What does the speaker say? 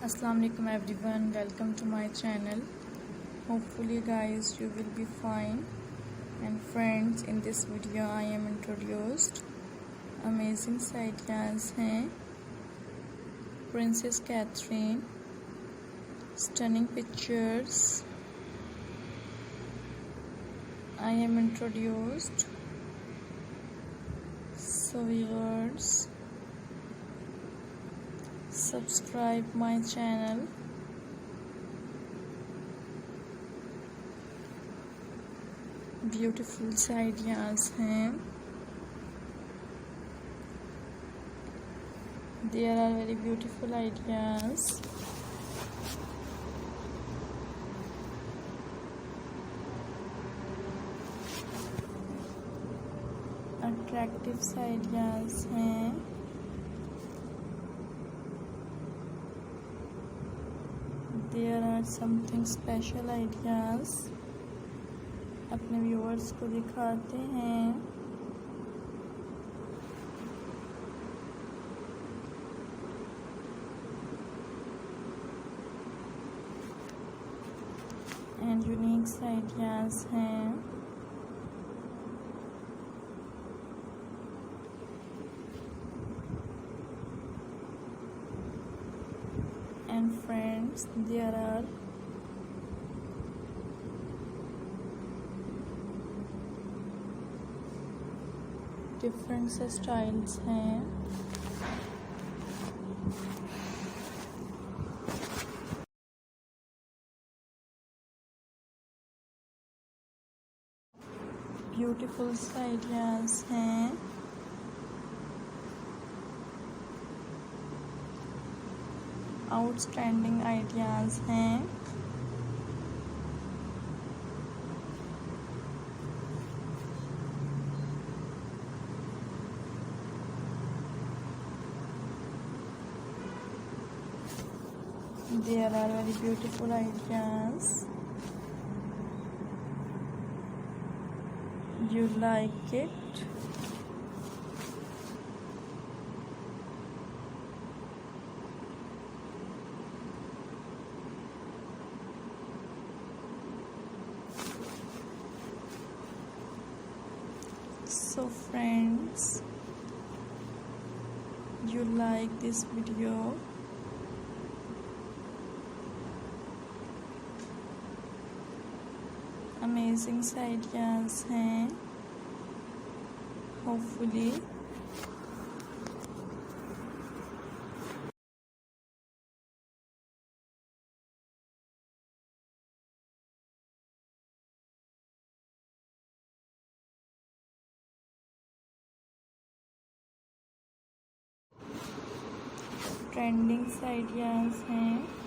Assalamu alaikum everyone, welcome to my channel. Hopefully guys you will be fine. And friends, in this video I am introduced amazing ideas हैं Princess Catherine, stunning pictures. I am introduced, so viewers subscribe my channel. Beautiful ideas हैं. There are very beautiful ideas. Attractive ideas हैं. There are something special ideas. अपने viewers को दिखाते हैं. And unique ideas हैं. And friends, there are different styles हैं. Beautiful ideas हैं. Outstanding ideas हैं. There are very beautiful ideas. You like it? So friends, you like this video? Amazing ideas हैं. Hopefully trending ideas हैं.